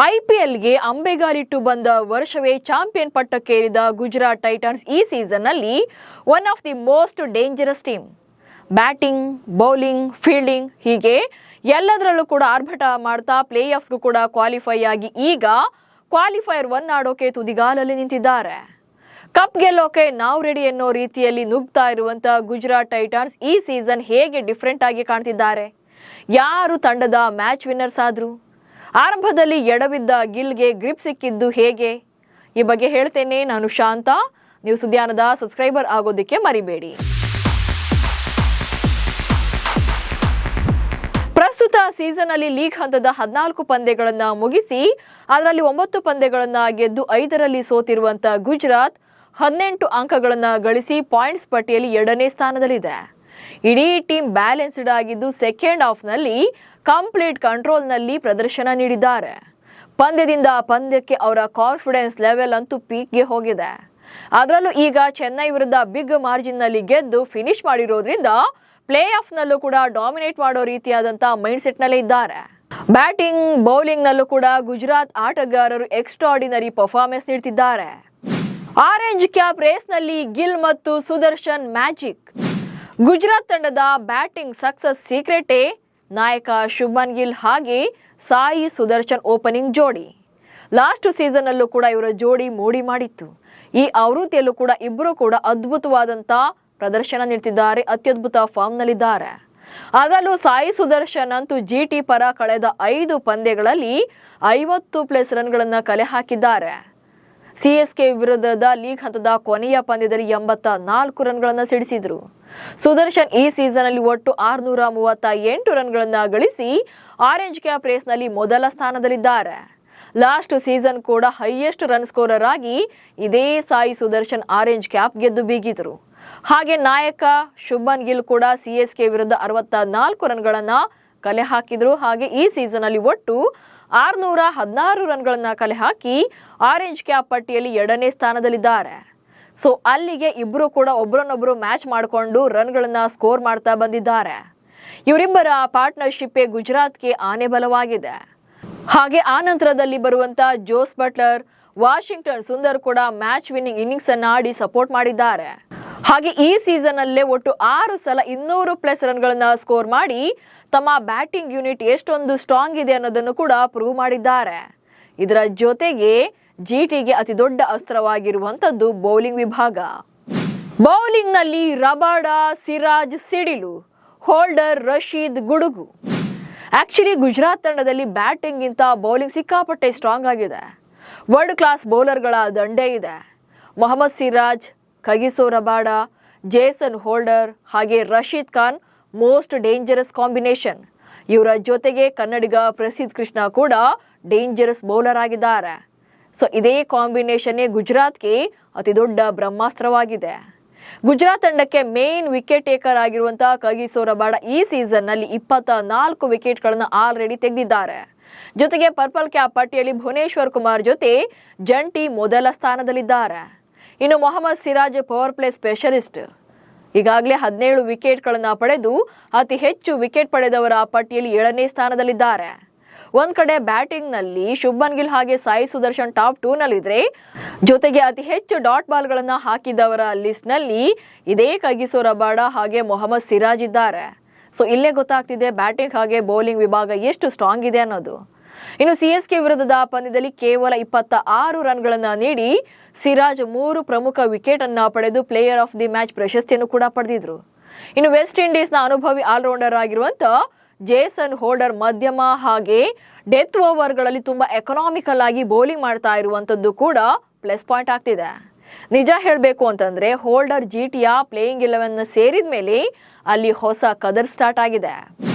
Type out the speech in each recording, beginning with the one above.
ಐಪಿಎಲ್ಗೆ ಅಂಬೆಗಾಲಿಟ್ಟು ಬಂದ ವರ್ಷವೇ champion ಪಟ್ಟಕ್ಕೇರಿದ Gujarat Titans ಈ ಸೀಸನ್ನಲ್ಲಿ one of the most dangerous team. Batting, bowling, fielding ಹೀಗೆ ಎಲ್ಲದರಲ್ಲೂ ಕೂಡ ಆರ್ಭಟ ಮಾಡ್ತಾ ಪ್ಲೇ ಆಫ್ಸ್ಗೂ ಕೂಡ ಕ್ವಾಲಿಫೈ ಆಗಿ ಈಗ ಕ್ವಾಲಿಫೈಯರ್ 1 ಆಡೋಕೆ ತುದಿಗಾಲಲ್ಲಿ ನಿಂತಿದ್ದಾರೆ. ಕಪ್ ಗೆಲ್ಲೋಕೆ ನಾವು ರೆಡಿ ಅನ್ನೋ ರೀತಿಯಲ್ಲಿ ನುಗ್ತಾ ಇರುವಂತ ಗುಜರಾತ್ ಟೈಟನ್ಸ್ ಈ ಸೀಸನ್ ಹೇಗೆ ಡಿಫ್ರೆಂಟ್ ಆಗಿ ಕಾಣ್ತಿದ್ದಾರೆ? ಯಾರು ತಂಡದ ಮ್ಯಾಚ್ ವಿನ್ನರ್ಸ್ ಆದ್ರು? ಆರಂಭದಲ್ಲಿ ಎಡವಿದ್ದ ಗಿಲ್ಗೆ ಗ್ರಿಪ್ ಸಿಕ್ಕಿದ್ದು ಹೇಗೆ? ಈ ಬಗ್ಗೆ ಹೇಳ್ತೇನೆ. ನಾನು ಶಾಂತ. ನೀವು ಸುದ್ಯಾನದ ಸಬ್ಸ್ಕ್ರೈಬರ್ ಆಗೋದಕ್ಕೆ ಮರಿಬೇಡಿ. ಪ್ರಸ್ತುತ ಸೀಸನ್ ಅಲ್ಲಿ ಲೀಗ್ ಹಂತದ 14 ಪಂದ್ಯಗಳನ್ನು ಮುಗಿಸಿ ಅದರಲ್ಲಿ 9 ಪಂದ್ಯಗಳನ್ನು ಗೆದ್ದು 5ರಲ್ಲಿ ಸೋತಿರುವಂತ ಗುಜರಾತ್ 18 ಅಂಕಗಳನ್ನು ಗಳಿಸಿ ಪಾಯಿಂಟ್ಸ್ ಪಟ್ಟಿಯಲ್ಲಿ 2ನೇ ಸ್ಥಾನದಲ್ಲಿದೆ. ಇಡೀ ಟೀಮ್ ಬ್ಯಾಲೆನ್ಸ್ಡ್ ಆಗಿದ್ದು ಸೆಕೆಂಡ್ ಹಾಫ್ನಲ್ಲಿ ಕಂಪ್ಲೀಟ್ ಕಂಟ್ರೋಲ್ನಲ್ಲಿ ಪ್ರದರ್ಶನ ನೀಡಿದ್ದಾರೆ. ಪಂದ್ಯದಿಂದ ಪಂದ್ಯಕ್ಕೆ ಅವರ ಕಾನ್ಫಿಡೆನ್ಸ್ ಲೆವೆಲ್ ಅಂತೂ ಪೀಕ್ಗೆ ಹೋಗಿದೆ. ಅದರಲ್ಲೂ ಈಗ ಚೆನ್ನೈ ವಿರುದ್ಧ ಬಿಗ್ ಮಾರ್ಜಿನ್ನಲ್ಲಿ ಗೆದ್ದು ಫಿನಿಶ್ ಮಾಡಿರೋದ್ರಿಂದ ಪ್ಲೇ ಆಫ್ನಲ್ಲೂ ಕೂಡ ಡಾಮಿನೇಟ್ ಮಾಡೋ ರೀತಿಯಾದಂಥ ಮೈಂಡ್ ಸೆಟ್ನಲ್ಲೇ ಇದ್ದಾರೆ. ಬ್ಯಾಟಿಂಗ್, ಬೌಲಿಂಗ್ನಲ್ಲೂ ಕೂಡ ಗುಜರಾತ್ ಆಟಗಾರರು ಎಕ್ಸ್ಟ್ರಾರ್ಡಿನರಿ ಪರ್ಫಾರ್ಮೆನ್ಸ್ ನೀಡ್ತಿದ್ದಾರೆ. ಆರೆಂಜ್ ಕ್ಯಾಪ್ ರೇಸ್ನಲ್ಲಿ ಗಿಲ್ ಮತ್ತು ಸುದರ್ಶನ್ ಮ್ಯಾಜಿಕ್. ಗುಜರಾತ್ ತಂಡದ ಬ್ಯಾಟಿಂಗ್ ಸಕ್ಸಸ್ ಸೀಕ್ರೆಟೇ ನಾಯಕ ಶುಭ್ಮನ್ ಗಿಲ್ ಹಾಗೆ ಸಾಯಿ ಸುದರ್ಶನ್ ಓಪನಿಂಗ್ ಜೋಡಿ. ಲಾಸ್ಟ್ ಸೀಸನ್ ಅಲ್ಲೂ ಕೂಡ ಇವರ ಜೋಡಿ ಮೋಡಿ ಮಾಡಿತ್ತು. ಈ ಆವೃತ್ತಿಯಲ್ಲೂ ಕೂಡ ಇಬ್ಬರು ಕೂಡ ಅದ್ಭುತವಾದಂತ ಪ್ರದರ್ಶನ ನೀಡ್ತಿದ್ದಾರೆ, ಅತ್ಯದ್ಭುತ ಫಾರ್ಮ್ ನಲ್ಲಿದ್ದಾರೆ. ಅದರಲ್ಲೂ ಸಾಯಿ ಸುದರ್ಶನ್ ಅಂತೂ ಜಿಟಿ ಪರ ಕಳೆದ 5 ಪಂದ್ಯಗಳಲ್ಲಿ 50+ ರನ್ಗಳನ್ನು ಕಲೆ ಹಾಕಿದ್ದಾರೆ. ಸಿಎಸ್ಕೆ ವಿರುದ್ಧದ ಲೀಗ್ ಹಂತದ ಕೊನೆಯ ಪಂದ್ಯದಲ್ಲಿ 84 ರನ್ಗಳನ್ನು ಸಿಡಿಸಿದ್ರು. ಸುದರ್ಶನ್ ಈ ಸೀಸನ್ ಅಲ್ಲಿ ಒಟ್ಟು 638 ರನ್ಗಳನ್ನು ಗಳಿಸಿ ಆರೆಂಜ್ ಕ್ಯಾಪ್ ರೇಸ್ನಲ್ಲಿ ಮೊದಲ ಸ್ಥಾನದಲ್ಲಿದ್ದಾರೆ. ಲಾಸ್ಟ್ ಸೀಸನ್ ಕೂಡ ಹೈಯೆಸ್ಟ್ ರನ್ ಸ್ಕೋರರ್ ಆಗಿ ಇದೇ ಸಾಯಿ ಸುದರ್ಶನ್ ಆರೆಂಜ್ ಕ್ಯಾಪ್ ಗೆದ್ದು ಬೀಗಿದ್ರು. ಹಾಗೆ ನಾಯಕ ಶುಭ್ಮನ್ ಗಿಲ್ ಕೂಡ ಸಿಎಸ್ಕೆ ವಿರುದ್ಧ 64 ರನ್ಗಳನ್ನು ಕಲೆ ಹಾಕಿದ್ರು. ಹಾಗೆ ಈ ಸೀಸನ್ ಅಲ್ಲಿ ಒಟ್ಟು 616 ರನ್ಗಳನ್ನು ಕಲೆ ಹಾಕಿ ಆರೆಂಜ್ ಕ್ಯಾಪ್ ಪಟ್ಟಿಯಲ್ಲಿ 2ನೇ ಸ್ಥಾನದಲ್ಲಿದ್ದಾರೆ. ಸೊ ಅಲ್ಲಿಗೆ ಇಬ್ಬರು ಕೂಡ ಒಬ್ಬರನ್ನೊಬ್ಬರು ಮ್ಯಾಚ್ ಮಾಡಿಕೊಂಡು ರನ್ಗಳನ್ನು ಸ್ಕೋರ್ ಮಾಡ್ತಾ ಬಂದಿದ್ದಾರೆ. ಇವರಿಬ್ಬರ ಪಾರ್ಟ್ನರ್ಶಿಪ್ಪೇ ಗುಜರಾತ್ಗೆ ಆನೆ ಬಲವಾಗಿದೆ. ಹಾಗೆ ಆ ನಂತರದಲ್ಲಿ ಬರುವಂತ ಜೋಸ್ ಬಟ್ಲರ್, ವಾಷಿಂಗ್ಟನ್ ಸುಂದರ್ ಕೂಡ ಮ್ಯಾಚ್ ವಿನ್ನಿಂಗ್ ಇನ್ನಿಂಗ್ಸ್ ಅನ್ನು ಆಡಿ ಸಪೋರ್ಟ್ ಮಾಡಿದ್ದಾರೆ. ಹಾಗೆ ಈ ಸೀಸನ್ ಅಲ್ಲೇ ಒಟ್ಟು 6 ಸಲ 200+ ರನ್ಗಳನ್ನು ಸ್ಕೋರ್ ಮಾಡಿ ತಮ್ಮ ಬ್ಯಾಟಿಂಗ್ ಯೂನಿಟ್ ಎಷ್ಟೊಂದು ಸ್ಟ್ರಾಂಗ್ ಇದೆ ಅನ್ನೋದನ್ನು ಕೂಡ ಪ್ರೂವ್ ಮಾಡಿದ್ದಾರೆ. ಇದರ ಜೊತೆಗೆ ಜಿಟಿಗೆ ಅತಿ ದೊಡ್ಡ ಅಸ್ತ್ರವಾಗಿರುವಂತದ್ದು ಬೌಲಿಂಗ್ ವಿಭಾಗ. ಬೌಲಿಂಗ್ ನಲ್ಲಿ ರಬಾಡಾ, ಸಿರಾಜ್ ಸಿಡಿಲು, ಹೋಲ್ಡರ್, ರಶೀದ್ ಗುಡುಗು. ಆಕ್ಚುಲಿ ಗುಜರಾತ್ ತಂಡದಲ್ಲಿ ಬ್ಯಾಟಿಂಗ್ ಗಿಂತ ಬೌಲಿಂಗ್ ಸಿಕ್ಕಾಪಟ್ಟೆ ಸ್ಟ್ರಾಂಗ್ ಆಗಿದೆ. ವರ್ಲ್ಡ್ ಕ್ಲಾಸ್ ಬೌಲರ್ಗಳ ದಂಡೇ ಇದೆ. Mohammed Siraj, Kagiso Rabada, Jason Holder ಹಾಗೆ Rashid Khan most dangerous combination. ಇವರ ಜೊತೆಗೆ ಕನ್ನಡಿಗ ಪ್ರಸಿದ್ಧ ಕೃಷ್ಣ ಕೂಡ ಡೇಂಜರಸ್ ಬೌಲರ್ ಆಗಿದ್ದಾರೆ. ಸೊ ಇದೇ ಕಾಂಬಿನೇಷನ್ನೇ ಗುಜರಾತ್ಗೆ ಅತಿ ದೊಡ್ಡ ಬ್ರಹ್ಮಾಸ್ತ್ರವಾಗಿದೆ. ಗುಜರಾತ್ ತಂಡಕ್ಕೆ ಮೇನ್ ವಿಕೆಟ್ ಟೇಕರ್ ಆಗಿರುವಂತಹ ಕಗಿಸೋ ರಬಾಡಾ ಈ ಸೀಸನ್ ನಲ್ಲಿ 24 ವಿಕೆಟ್ಗಳನ್ನು ಆಲ್ರೆಡಿ ತೆಗೆದಿದ್ದಾರೆ. ಜೊತೆಗೆ ಪರ್ಪಲ್ ಕ್ಯಾಪ್ ಪಟ್ಟಿಯಲ್ಲಿ ಭುವನೇಶ್ವರ್ ಕುಮಾರ್ ಜೊತೆ ಜಂಟಿ ಮೊದಲ ಸ್ಥಾನದಲ್ಲಿದ್ದಾರೆ. ಇನ್ನು Mohammed Siraj power play specialist. ಈಗಾಗಲೇ 17 ವಿಕೆಟ್ಗಳನ್ನು ಪಡೆದು ಅತಿ ಹೆಚ್ಚು ವಿಕೆಟ್ ಪಡೆದವರ ಪಟ್ಟಿಯಲ್ಲಿ 7ನೇ ಸ್ಥಾನದಲ್ಲಿದ್ದಾರೆ. ಒಂದ್ ಕಡೆ ಬ್ಯಾಟಿಂಗ್ ನಲ್ಲಿ ಶುಭ್ಮನ್ ಗಿಲ್ ಹಾಗೆ ಸಾಯಿ ಸುದರ್ಶನ್ ಟಾಪ್ 2 ನಲ್ಲಿದ್ರೆ, ಜೊತೆಗೆ ಅತಿ ಹೆಚ್ಚು ಡಾಟ್ ಬಾಲ್ಗಳನ್ನು ಹಾಕಿದವರ ಲಿಸ್ಟ್ ನಲ್ಲಿ ಇದೇ ಕಗಿಸೋ ರಬಾಡಾ ಹಾಗೆ ಮೊಹಮ್ಮದ್ ಸಿರಾಜ್ ಇದ್ದಾರೆ. ಸೊ ಇಲ್ಲೇ ಗೊತ್ತಾಗ್ತಿದೆ ಬ್ಯಾಟಿಂಗ್ ಹಾಗೆ ಬೌಲಿಂಗ್ ವಿಭಾಗ ಎಷ್ಟು ಸ್ಟ್ರಾಂಗ್ ಇದೆ ಅನ್ನೋದು. ಇನ್ನು ಸಿಎಸ್ಕೆ ವಿರುದ್ಧದ ಪಂದ್ಯದಲ್ಲಿ ಕೇವಲ 26 ರನ್ಗಳನ್ನು ನೀಡಿ ಸಿರಾಜ್ 3 ಪ್ರಮುಖ ವಿಕೆಟ್ ಅನ್ನ ಪಡೆದು ಪ್ಲೇಯರ್ ಆಫ್ ದಿ ಮ್ಯಾಚ್ ಪ್ರಶಸ್ತಿಯನ್ನು ಕೂಡ ಪಡೆದಿದ್ರು. ಇನ್ನು ವೆಸ್ಟ್ ಇಂಡೀಸ್ನ ಅನುಭವಿ ಆಲ್ರೌಂಡರ್ ಆಗಿರುವಂತ ಜೇಸನ್ ಹೋಲ್ಡರ್ ಮಧ್ಯಮ ಹಾಗೆ ಡೆತ್ ಓವರ್ಗಳಲ್ಲಿ ತುಂಬಾ ಎಕನಾಮಿಕಲ್ ಆಗಿ ಬೌಲಿಂಗ್ ಮಾಡ್ತಾ ಇರುವಂತದ್ದು ಕೂಡ ಪ್ಲಸ್ ಪಾಯಿಂಟ್ ಆಗ್ತಿದೆ. ನಿಜ ಹೇಳಬೇಕು ಅಂತಂದ್ರೆ ಹೋಲ್ಡರ್ ಜಿಟಿಯ ಪ್ಲೇಯಿಂಗ್ 11 ಸೇರಿದ ಮೇಲೆ ಅಲ್ಲಿ ಹೊಸ ಕದರ್ ಸ್ಟಾರ್ಟ್ ಆಗಿದೆ.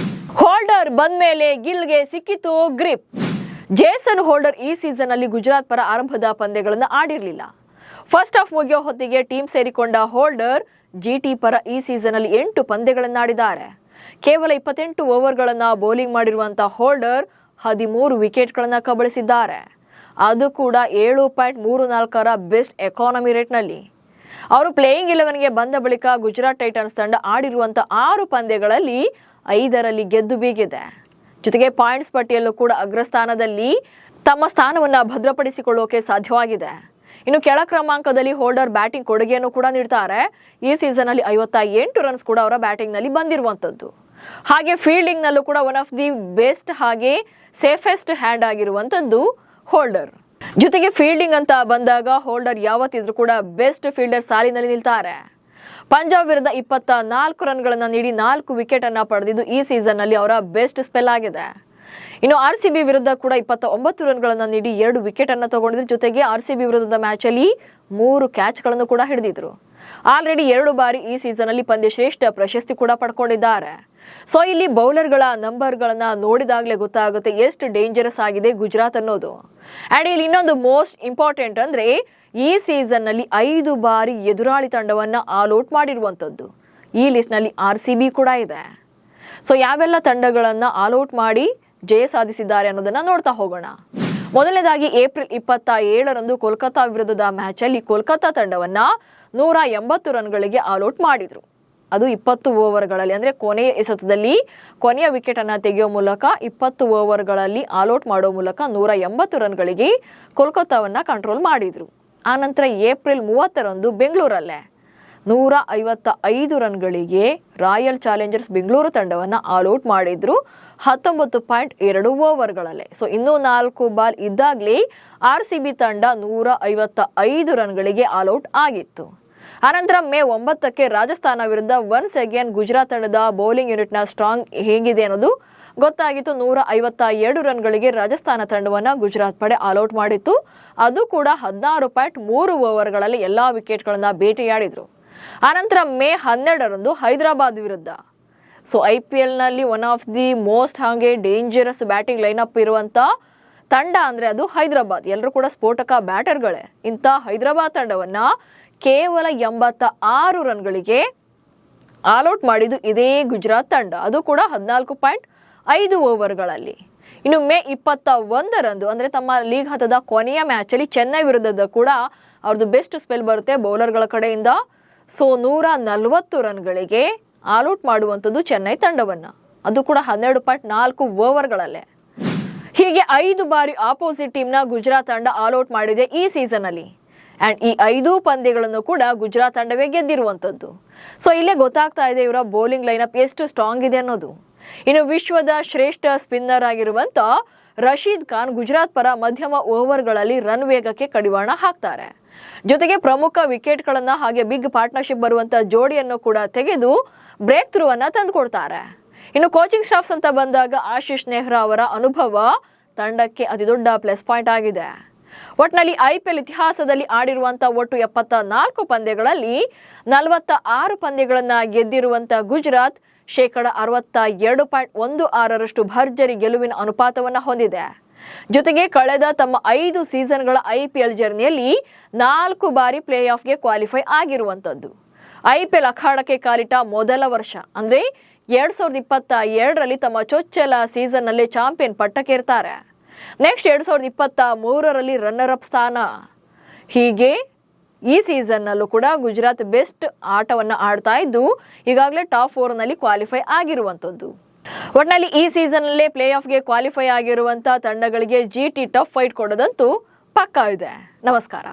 ಹೋಲ್ಡರ್ ಬಂದ ಮೇಲೆ ಗಿಲ್ಗೆ ಸಿಕ್ಕಿತು ಗ್ರಿಪ್. ಜೇಸನ್ ಹೋಲ್ಡರ್ ಈ ಸೀಸನ್ ಅಲ್ಲಿ ಗುಜರಾತ್ ಪರ ಆರಂಭದ ಪಂದ್ಯಗಳನ್ನು ಆಡಿರಲಿಲ್ಲ. ಫಸ್ಟ್ ಹಾಫ್ ಮುಗಿಯೋ ಹೊತ್ತಿಗೆ ಟೀಮ್ ಸೇರಿಕೊಂಡ ಹೋಲ್ಡರ್ ಜಿಟಿ ಪರ ಈ ಸೀಸನ್ ಅಲ್ಲಿ 8 ಪಂದ್ಯಗಳನ್ನು ಆಡಿದ್ದಾರೆ. ಕೇವಲ 28 ಓವರ್ಗಳನ್ನು ಬೌಲಿಂಗ್ ಮಾಡಿರುವಂತಹ ಹೋಲ್ಡರ್ 13 ವಿಕೆಟ್ಗಳನ್ನು ಕಬಳಿಸಿದ್ದಾರೆ. ಅದು ಕೂಡ 7.34ರ ಬೆಸ್ಟ್ ಎಕಾನಮಿ ರೇಟ್ನಲ್ಲಿ. ಅವರು ಪ್ಲೇಯಿಂಗ್ 11ಗೆ ಬಂದ ಬಳಿಕ ಗುಜರಾತ್ ಟೈಟನ್ಸ್ ತಂಡ ಆಡಿರುವಂತಹ 6 ಪಂದ್ಯಗಳಲ್ಲಿ 5ರಲ್ಲಿ ಗೆದ್ದು ಬೀಗಿದೆ. ಜೊತೆಗೆ ಪಾಯಿಂಟ್ಸ್ ಪಟ್ಟಿಯಲ್ಲೂ ಕೂಡ ಅಗ್ರಸ್ಥಾನದಲ್ಲಿ ತಮ್ಮ ಸ್ಥಾನವನ್ನು ಭದ್ರಪಡಿಸಿಕೊಳ್ಳೋಕೆ ಸಾಧ್ಯವಾಗಿದೆ. ಇನ್ನು ಕೆಳ ಕ್ರಮಾಂಕದಲ್ಲಿ ಹೋಲ್ಡರ್ ಬ್ಯಾಟಿಂಗ್ ಕೊಡುಗೆಯನ್ನು ಕೂಡ ನೀಡ್ತಾರೆ. ಈ ಸೀಸನ್ ಅಲ್ಲಿ 58 ರನ್ಸ್ ಕೂಡ ಅವರ ಬ್ಯಾಟಿಂಗ್ ನಲ್ಲಿ ಬಂದಿರುವಂತದ್ದು. ಹಾಗೆ ಫೀಲ್ಡಿಂಗ್ ನಲ್ಲೂ ಕೂಡ ಒನ್ ಆಫ್ ದಿ ಬೆಸ್ಟ್ ಹಾಗೆ ಸೇಫೆಸ್ಟ್ ಹ್ಯಾಂಡ್ ಆಗಿರುವಂತದ್ದು ಹೋಲ್ಡರ್. ಜೊತೆಗೆ ಫೀಲ್ಡಿಂಗ್ ಅಂತ ಬಂದಾಗ ಹೋಲ್ಡರ್ ಯಾವತ್ತಿದ್ರೂ ಕೂಡ ಬೆಸ್ಟ್ ಫೀಲ್ಡರ್ ಸಾಲಿನಲ್ಲಿ ನಿಲ್ತಾರೆ. ಪಂಜಾಬ್ ವಿರುದ್ಧ 24 ರನ್ಗಳನ್ನ ನೀಡಿ 4 ವಿಕೆಟ್ ಅನ್ನ ಪಡೆದಿದ್ದು ಈ ಸೀಸನ್ ನಲ್ಲಿ ಅವರ ಬೆಸ್ಟ್ ಸ್ಪೆಲ್ ಆಗಿದೆ. ಇನ್ನು RCB ವಿರುದ್ಧ ಕೂಡ 29 ರನ್ಗಳನ್ನ ನೀಡಿ 2 ವಿಕೆಟ್ ಅನ್ನ ತಗೊಂಡಿದ್ರು. ಜೊತೆಗೆ RCB ವಿರುದ್ಧದ ಮ್ಯಾಚ್ ಅಲ್ಲಿ 3 ಕ್ಯಾಚ್ ಗಳನ್ನು ಕೂಡ ಹಿಡಿದಿದ್ರು. ಆಲ್ರೆಡಿ 2 ಬಾರಿ ಈ ಸೀಸನ್ ಅಲ್ಲಿ ಪಂದ್ಯ ಶ್ರೇಷ್ಠ ಪ್ರಶಸ್ತಿ ಕೂಡ ಪಡ್ಕೊಂಡಿದ್ದಾರೆ. ಸೊ ಇಲ್ಲಿ ಬೌಲರ್ಗಳ ನಂಬರ್ಗಳನ್ನ ನೋಡಿದಾಗಲೇ ಗೊತ್ತಾಗುತ್ತೆ ಎಷ್ಟು ಡೇಂಜರಸ್ ಆಗಿದೆ ಗುಜರಾತ್ ಅನ್ನೋದು. ಅಂಡ್ ಇಲ್ಲಿ ಇನ್ನೊಂದು ಮೋಸ್ಟ್ ಇಂಪಾರ್ಟೆಂಟ್ ಅಂದ್ರೆ ಈ ಸೀಸನ್ ನಲ್ಲಿ 5 ಬಾರಿ ಎದುರಾಳಿ ತಂಡವನ್ನ ಆಲ್ ಔಟ್ ಮಾಡಿರುವಂತದ್ದು. ಈ ಲಿಸ್ಟ್ ನಲ್ಲಿ RCB ಕೂಡ ಇದೆ. ಸೊ ಯಾವೆಲ್ಲ ತಂಡಗಳನ್ನ ಆಲ್ ಔಟ್ ಮಾಡಿ ಜಯ ಸಾಧಿಸಿದ್ದಾರೆ ಅನ್ನೋದನ್ನ ನೋಡ್ತಾ ಹೋಗೋಣ. ಮೊದಲನೇದಾಗಿ ಏಪ್ರಿಲ್ 27ರಂದು ಕೋಲ್ಕತ್ತಾ ವಿರುದ್ಧದ ಮ್ಯಾಚ್ ಅಲ್ಲಿ ಕೋಲ್ಕತ್ತಾ ತಂಡವನ್ನ 180 ರನ್ಗಳಿಗೆ ಆಲ್ ಔಟ್ ಮಾಡಿದ್ರು. ಅದು 20 ಓವರ್ಗಳಲ್ಲಿ ಅಂದ್ರೆ ಕೊನೆಯ ಎಸೆತದಲ್ಲಿ ಕೊನೆಯ ವಿಕೆಟ್ ಅನ್ನ ತೆಗೆಯೋ ಮೂಲಕ 20 ಓವರ್ಗಳಲ್ಲಿ ಆಲ್ ಔಟ್ ಮಾಡೋ ಮೂಲಕ 180 ರನ್ಗಳಿಗೆ ಕೋಲ್ಕತ್ತಾವನ್ನ ಕಂಟ್ರೋಲ್ ಮಾಡಿದ್ರು. ಆನಂತರ ಏಪ್ರಿಲ್ 30ರಂದು ಬೆಂಗಳೂರಲ್ಲೇ 155 ರನ್ಗಳಿಗೆ ರಾಯಲ್ ಚಾಲೆಂಜರ್ಸ್ ಬೆಂಗಳೂರು ತಂಡವನ್ನ ಆಲ್ ಔಟ್ ಮಾಡಿದ್ರು 19.2 ಓವರ್ಗಳಲ್ಲೇ. ಸೊ ಇನ್ನೂ 4 ಬಾಲ್ ಇದ್ದಾಗಲೇ RCB ತಂಡ 155 ರನ್ಗಳಿಗೆ ಆಲ್ ಔಟ್ ಆಗಿತ್ತು. ಆನಂತರ ಮೇ 9ಕ್ಕೆ ರಾಜಸ್ಥಾನ ವಿರುದ್ಧ ಒನ್ಸ್ ಅಗೇನ್ ಗುಜರಾತ್ ತಂಡದ ಬೌಲಿಂಗ್ ಯೂನಿಟ್ನ ಸ್ಟ್ರಾಂಗ್ ಹೇಗಿದೆ ಅನ್ನೋದು ಗೊತ್ತಾಗಿತ್ತು. 152 ರನ್ಗಳಿಗೆ ರಾಜಸ್ಥಾನ ತಂಡವನ್ನ ಗುಜರಾತ್ ಪಡೆ ಆಲ್ ಔಟ್ ಮಾಡಿತ್ತು. ಅದು ಕೂಡ 16.3 ಓವರ್ಗಳಲ್ಲಿ ಎಲ್ಲಾ ವಿಕೆಟ್ಗಳನ್ನ ಬೇಟೆಯಾಡಿದ್ರು. ಆನಂತರ ಮೇ 12ರಂದು ಹೈದರಾಬಾದ್ ವಿರುದ್ಧ ಸೊ IPL ನಲ್ಲಿ ಒನ್ ಆಫ್ ದಿ ಮೋಸ್ಟ್ ಹಾಗೆ ಡೇಂಜರಸ್ ಬ್ಯಾಟಿಂಗ್ ಲೈನಪ್ ಇರುವಂತ ತಂಡ ಅಂದ್ರೆ ಅದು ಹೈದರಾಬಾದ್. ಎಲ್ಲರೂ ಕೂಡ ಸ್ಫೋಟಕ ಬ್ಯಾಟರ್ಗಳೇ. ಇಂಥ ಹೈದರಾಬಾದ್ ತಂಡವನ್ನ ಕೇವಲ 86 ರನ್ಗಳಿಗೆ ಆಲ್ ಔಟ್ ಮಾಡಿದ್ದು ಇದೇ ಗುಜರಾತ್ ತಂಡ. ಅದು ಕೂಡ 14.5 ಓವರ್ಗಳಲ್ಲಿ. ಇನ್ನು ಮೇ 21ರಂದು ಅಂದ್ರೆ ತಮ್ಮ ಲೀಗ್ ಹಂತದ ಕೊನೆಯ ಮ್ಯಾಚ್ ಅಲ್ಲಿ ಚೆನ್ನೈ ವಿರುದ್ಧದ ಕೂಡ ಅವ್ರದ್ದು ಬೆಸ್ಟ್ ಸ್ಪೆಲ್ ಬರುತ್ತೆ ಬೌಲರ್ಗಳ ಕಡೆಯಿಂದ. ಸೊ 140 ರನ್ಗಳಿಗೆ ಆಲ್ ಔಟ್ ಮಾಡುವಂಥದ್ದು ಚೆನ್ನೈ ತಂಡವನ್ನ. ಅದು ಕೂಡ 12.4 ಓವರ್ಗಳಲ್ಲೇ. ಹೀಗೆ 5 ಬಾರಿ ಆಪೋಸಿಟ್ ಟೀಮ್ನ ಗುಜರಾತ್ ತಂಡ ಆಲ್ ಔಟ್ ಮಾಡಿದೆ ಈ ಸೀಸನ್ ಅಲ್ಲಿ. ಅಂಡ್ ಈ 5 ಪಂದ್ಯಗಳನ್ನು ಕೂಡ ಗುಜರಾತ್ ತಂಡವೇ ಗೆದ್ದಿರುವಂಥದ್ದು. ಸೊ ಇಲ್ಲೇ ಗೊತ್ತಾಗ್ತಾ ಇದೆ ಇವರ ಬೌಲಿಂಗ್ ಲೈನಪ್ ಎಷ್ಟು ಸ್ಟ್ರಾಂಗ್ ಇದೆ ಅನ್ನೋದು. ಇನ್ನು ವಿಶ್ವದ ಶ್ರೇಷ್ಠ ಸ್ಪಿನ್ನರ್ ಆಗಿರುವಂತ ರಶೀದ್ ಖಾನ್ ಗುಜರಾತ್ ಪರ ಮಧ್ಯಮ ಓವರ್ಗಳಲ್ಲಿ ರನ್ ವೇಗಕ್ಕೆ ಕಡಿವಾಣ ಹಾಕ್ತಾರೆ. ಜೊತೆಗೆ ಪ್ರಮುಖ ವಿಕೆಟ್ಗಳನ್ನ ಹಾಗೆ ಬಿಗ್ ಪಾರ್ಟ್ನರ್ಶಿಪ್ ಬರುವಂತ ಜೋಡಿಯನ್ನು ಕೂಡ ತೆಗೆದು ಬ್ರೇಕ್ ಥ್ರೂ ಅನ್ನ ತಂದುಕೊಡ್ತಾರೆ. ಇನ್ನು ಕೋಚಿಂಗ್ ಸ್ಟಾಫ್ಸ್ ಅಂತ ಬಂದಾಗ ಆಶೀಶ್ ನೆಹ್ರಾ ಅವರ ಅನುಭವ ತಂಡಕ್ಕೆ ಅತಿ ದೊಡ್ಡ ಪ್ಲಸ್ ಪಾಯಿಂಟ್ ಆಗಿದೆ. ಒಟ್ನಲ್ಲಿ IPL ಇತಿಹಾಸದಲ್ಲಿ ಆಡಿರುವಂತ ಒಟ್ಟು 74 ಪಂದ್ಯಗಳಲ್ಲಿ 46 ಪಂದ್ಯಗಳನ್ನ ಗೆದ್ದಿರುವಂತ ಗುಜರಾತ್ 62.16% ಭರ್ಜರಿ ಗೆಲುವಿನ ಅನುಪಾತವನ್ನ ಹೊಂದಿದೆ. ಜೊತೆಗೆ ಕಳೆದ ತಮ್ಮ 5 ಸೀಸನ್ಗಳ IPL ಜರ್ನಿಯಲ್ಲಿ 4 ಬಾರಿ ಪ್ಲೇ ಆಫ್ಗೆ ಕ್ವಾಲಿಫೈ ಆಗಿರುವಂತದ್ದು. IPL ಅಖಾಡಕ್ಕೆ ಕಾಲಿಟ್ಟ ಮೊದಲ ವರ್ಷ ಅಂದ್ರೆ 2022ರಲ್ಲಿ ತಮ್ಮ ಚೊಚ್ಚಲ ಸೀಸನ್ ನಲ್ಲಿ ಚಾಂಪಿಯನ್ ಪಟ್ಟಕ್ಕೇರ್ತಾರೆ. ನೆಕ್ಸ್ಟ್ 2023ರಲ್ಲಿ ರನ್ನರ್ ಅಪ್ ಸ್ಥಾನ. ಹೀಗೆ ಈ ಸೀಸನ್ ನಲ್ಲೂ ಕೂಡ ಗುಜರಾತ್ ಬೆಸ್ಟ್ ಆಟವನ್ನ ಆಡ್ತಾ ಇದ್ದು ಈಗಾಗಲೇ ಟಾಪ್ 4 ನಲ್ಲಿ ಕ್ವಾಲಿಫೈ ಆಗಿರುವಂತದ್ದು. ಒಟ್ನಲ್ಲಿ ಈ ಸೀಸನ್ ಅಲ್ಲೇ ಪ್ಲೇ ಆಫ್ಗೆ ಕ್ವಾಲಿಫೈ ಆಗಿರುವಂತ ತಂಡಗಳಿಗೆ GT ಟಫ್ ಫೈಟ್ ಕೊಡೋದಂತೂ ಪಕ್ಕಾ ಇದೆ. ನಮಸ್ಕಾರ.